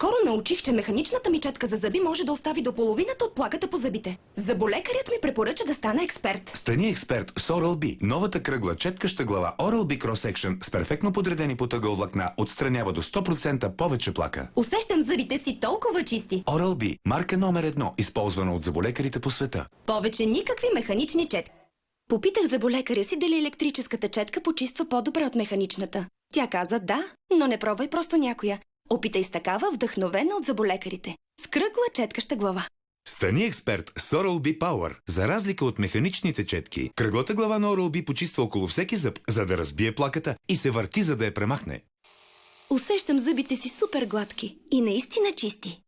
Наскоро научих, че механичната ми четка за зъби може да остави до половината от плаката по зъбите. Зъболекарят ми препоръча да стана експерт. Стани експерт с Oral-B. Новата кръгла четкаща глава Oral-B Cross Action с перфектно подредени по тъгъл влакна отстранява до 100% повече плака. Усещам зъбите си толкова чисти. Oral-B, марка номер 1, използвана от зъболекарите по света. Повече никакви механични четки. Попитах зъболекаря си дали електрическата четка почиства по-добре от механичната. Тя каза да, но не пробвай просто някоя. Опитай с такава, вдъхновена от зъболекарите. С кръгла четкаща глава. Стани експерт с Oral-B Power. За разлика от механичните четки, кръглата глава на Oral-B почиства около всеки зъб, за да разбие плаката и се върти, за да я премахне. Усещам зъбите си супер гладки и наистина чисти.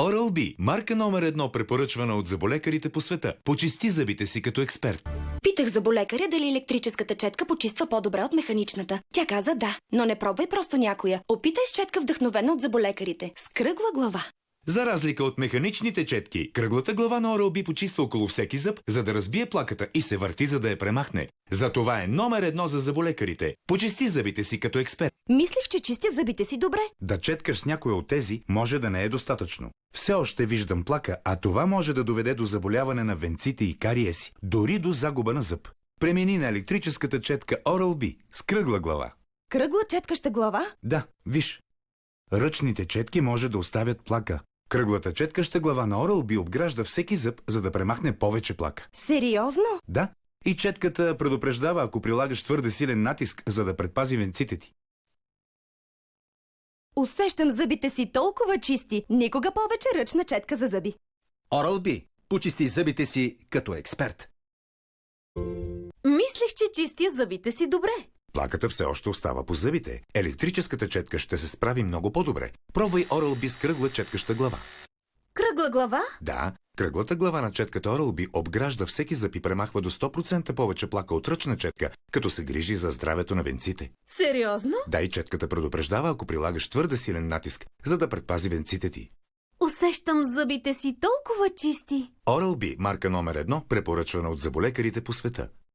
Oral-B, марка номер 1, препоръчвана от зъболекарите по света. Почисти зъбите си като експерт. Питах зъболекаря дали електрическата четка почиства по-добре от механичната. Тя каза да, но не пробвай просто някоя. Опитай с четка вдъхновена от зъболекарите. С кръгла глава. За разлика от механичните четки, кръглата глава на Oral-B почиства около всеки зъб, за да разбие плаката и се върти, за да я премахне. Затова е номер 1 за зъболекарите. Почисти зъбите си като експерт. Мислих, че чистя зъбите си добре. Да четкаш с някоя от тези може да не е достатъчно. Все още виждам плака, а това може да доведе до заболяване на венците и кариеси, дори до загуба на зъб. Премини на електрическата четка Oral-B с кръгла глава. Кръгла четкаща глава? Да, виж. Ръчните четки може да оставят плака. Кръглата четкаща глава на Oral-B обгражда всеки зъб, за да премахне повече плака. Сериозно? Да. И четката предупреждава, ако прилагаш твърде силен натиск, за да предпази венците ти. Усещам зъбите си толкова чисти. Никога повече ръчна четка за зъби. Oral-B. Почисти зъбите си като експерт. Мислех, че чистя зъбите си добре. Плаката все още остава по зъбите. Електрическата четка ще се справи много по-добре. Пробвай Oral-B с кръгла четкаща глава. Кръгла глава? Да, кръглата глава на четката Oral-B обгражда всеки зъб и премахва до 100% повече плака от ръчна четка, като се грижи за здравето на венците. Сериозно? Да, и четката предупреждава, ако прилагаш твърде силен натиск, за да предпази венците ти. Усещам зъбите си толкова чисти. Oral-B, марка номер 1, препоръчвана от зъболекарите по света.